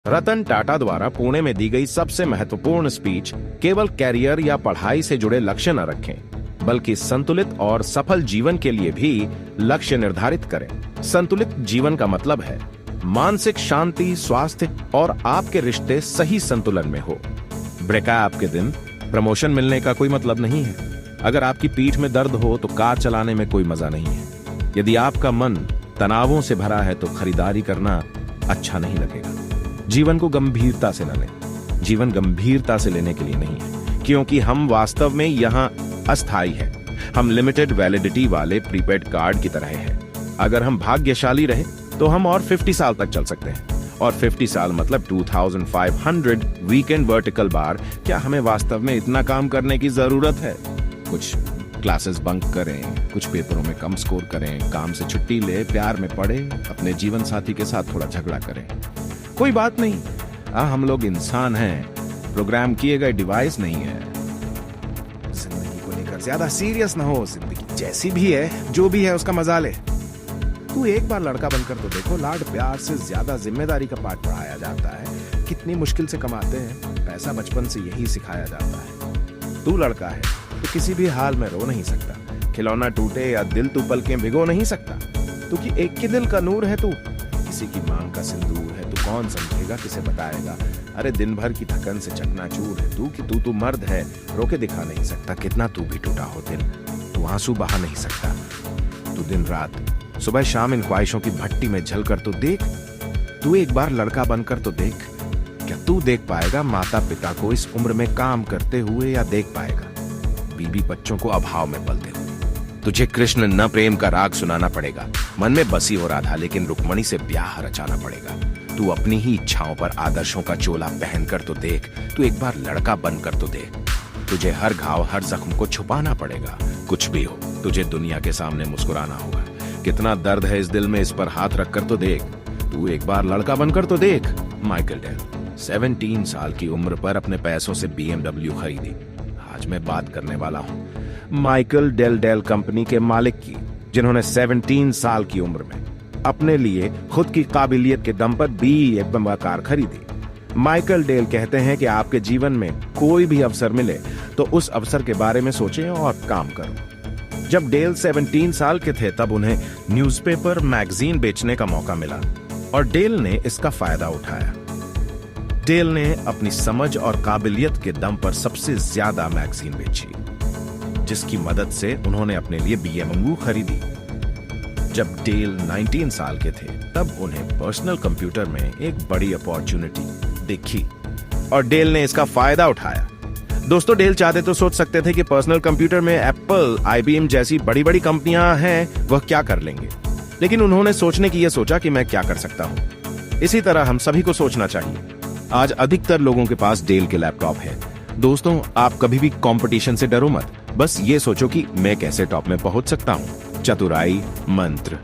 रतन टाटा द्वारा पुणे में दी गई सबसे महत्वपूर्ण स्पीच, केवल कैरियर या पढ़ाई से जुड़े लक्ष्य न रखें, बल्कि संतुलित और सफल जीवन के लिए भी लक्ष्य निर्धारित करें। संतुलित जीवन का मतलब है मानसिक शांति, स्वास्थ्य और आपके रिश्ते सही संतुलन में हो। ब्रेकअप के दिन प्रमोशन मिलने का कोई मतलब नहीं है। अगर आपकी पीठ में दर्द हो तो कार चलाने में कोई मजा नहीं है। यदि आपका मन तनावों से भरा है तो खरीदारी करना अच्छा नहीं लगेगा। जीवन को गंभीरता से न लें। जीवन गंभीरता से लेने के लिए नहीं है, क्योंकि हम वास्तव में यहाँ अस्थायी हैं। हम लिमिटेड वैलिडिटी वाले प्रीपेड कार्ड की तरह हैं। अगर हम भाग्यशाली रहे तो हम और 50 साल तक चल सकते हैं। और 50 साल मतलब 2500 वीकेंड वर्टिकल बार। क्या हमें वास्तव में इतना काम करने की जरूरत है? कुछ क्लासेस बंक करें, कुछ पेपरों में कम स्कोर करें, काम से छुट्टी ले, प्यार में पड़े, अपने जीवन साथी के साथ थोड़ा झगड़ा करें, कोई बात नहीं। हम लोग इंसान हैं, प्रोग्राम किए गए डिवाइस नहीं है। जिंदगी को लेकर ज्यादा सीरियस ना हो। जिंदगी जैसी भी है, जो भी है उसका मजा ले। तू एक बार लड़का बनकर तो देखो, लाड प्यार से ज्यादा जिम्मेदारी का पाठ पढ़ाया जाता है। कितनी मुश्किल से कमाते हैं, पैसा बचपन से यही सिखाया जाता है। तू लड़का है तो किसी भी हाल में रो नहीं सकता। खिलौना टूटे या दिल तू पलकें भिगो नहीं सकता। तू कि एक के दिल का नूर है। तू किसी की मांग का सिंदूर है। तू कौन समझेगा, किसे बताएगा? अरे दिन भर की थकन से चकनाचूर है तू कि तू मर्द है। रोके दिखा नहीं सकता कितना तू भी टूटा हो दिल। तू आंसू बहा नहीं सकता। तू दिन रात सुबह शाम इन ख्वाहिशों की भट्टी में जल कर तो देख। तू एक बार लड़का बनकर तो देख। क्या तू देख पाएगा माता पिता को इस उम्र में काम करते हुए, या देख पाएगा बीबी बच्चों को अभाव में पलते हुए? तुझे कृष्ण न प्रेम का राग सुनाना पड़ेगा। मन में बसी हो राधा, लेकिन रुक्मणी से ब्याह रचाना पड़ेगा। तू अपनी ही इच्छाओं पर आदर्शों का चोला पहनकर तो देख। तू एक बार लड़का बनकर तो देख। तुझे हर घाव, हर जख्म को छुपाना पड़ेगा। कुछ भी हो, तुझे दुनिया के सामने मुस्कुराना होगा। कितना दर्द है इस दिल में, इस पर हाथ रखकर तो देख। तू एक बार लड़का बनकर तो देख। माइकल डेल 17 साल की उम्र पर अपने पैसों से BMW खरीदी। आज मैं बात करने वाला हूं माइकल डेल कंपनी के मालिक की, जिन्होंने 17 साल की उम्र में अपने लिए खुद की काबिलियत के दम पर BMW कार खरीदी। माइकल डेल कहते हैं कि आपके जीवन में कोई भी अवसर मिले तो उस अवसर के बारे में सोचें और काम करो। जब डेल 17 साल के थे तब उन्हें न्यूज़पेपर, मैगजीन बेचने का मौका मिला और डेल ने इसका फायदा उठाया। डेल ने अपनी समझ और काबिलियत के दम पर सबसे ज्यादा मैगजीन बेची, जिसकी मदद से उन्होंने अपने लिए BMW खरीदी। जब डेल 19 साल के थे तब उन्हें पर्सनल कंप्यूटर में एक बड़ी अपॉर्चुनिटी दिखी और डेल ने इसका फायदा उठाया। दोस्तों, डेल चाहते तो सोच सकते थे कि पर्सनल कंप्यूटर में एप्पल, IBM जैसी बड़ी बड़ी कंपनियां हैं, वह क्या कर लेंगे। लेकिन उन्होंने सोचने की यह सोचा कि मैं क्या कर सकता हूं। इसी तरह हम सभी को सोचना चाहिए। आज अधिकतर लोगों के पास डेल के लैपटॉप है। दोस्तों, आप कभी भी कंपटीशन से डरो मत। बस ये सोचो कि मैं कैसे टॉप में पहुंच सकता हूं। चतुराई, मंत्र,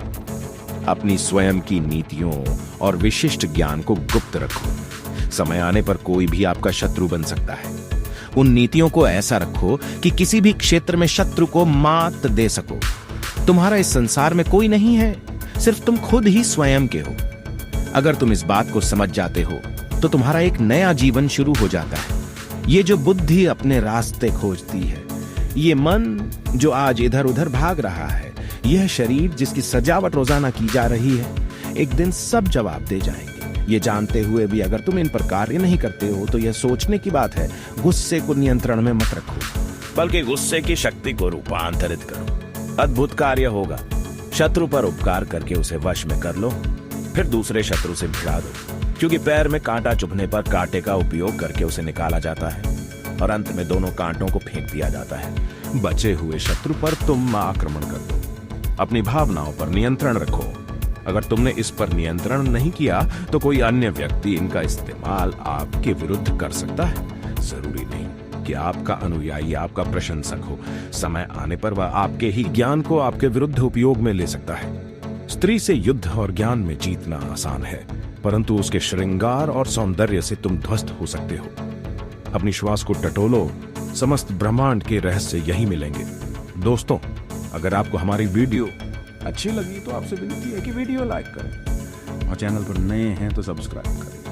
अपनी स्वयं की नीतियों और विशिष्ट ज्ञान को गुप्त रखो। समय आने पर कोई भी आपका शत्रु बन सकता है। उन नीतियों को ऐसा रखो कि किसी भी क्षेत्र में शत्रु को मात दे सको। तुम्हारा इस संसार में कोई नहीं है, सिर्फ तुम खुद ही स्वयं के हो। अगर तुम इस बात को समझ जाते हो तो तुम्हारा एक नया जीवन शुरू हो जाता है। ये जो बुद्धि अपने रास्ते खोजती है, ये मन जो आज इधर उधर भाग रहा है, यह शरीर जिसकी सजावट रोजाना की जा रही है, एक दिन सब जवाब दे जाएंगे। ये जानते हुए भी अगर तुम इन पर कार्य नहीं करते हो तो यह सोचने की बात है। गुस्से को नियंत्रण में मत रखो, बल्कि गुस्से की शक्ति को रूपांतरित करो। अद्भुत कार्य होगा। शत्रु पर उपकार करके उसे वश में कर लो, फिर दूसरे शत्रु से भिड़ा दो, क्योंकि पैर में कांटा चुभने पर कांटे का उपयोग करके उसे निकाला जाता है और अंत में दोनों कांटों को फेंक दिया जाता है। बचे हुए शत्रु पर तुम आक्रमण कर दो। अपनी भावनाओं पर नियंत्रण रखो। अगर तुमने इस पर नियंत्रण नहीं किया तो कोई अन्य व्यक्ति इनका इस्तेमाल आपके विरुद्ध कर सकता है। जरूरी नहीं कि आपका अनुयायी आपका प्रशंसक हो। समय आने पर वह आपके ही ज्ञान को आपके विरुद्ध उपयोग में ले सकता है। स्त्री से युद्ध और ज्ञान में जीतना आसान है, परंतु उसके श्रृंगार और सौंदर्य से तुम ध्वस्त हो सकते हो। अपनी श्वास को टटोलो, समस्त ब्रह्मांड के रहस्य यही मिलेंगे। दोस्तों, अगर आपको हमारी वीडियो अच्छी लगी तो आपसे विनती है कि वीडियो लाइक करें और चैनल पर नए हैं तो सब्सक्राइब करें।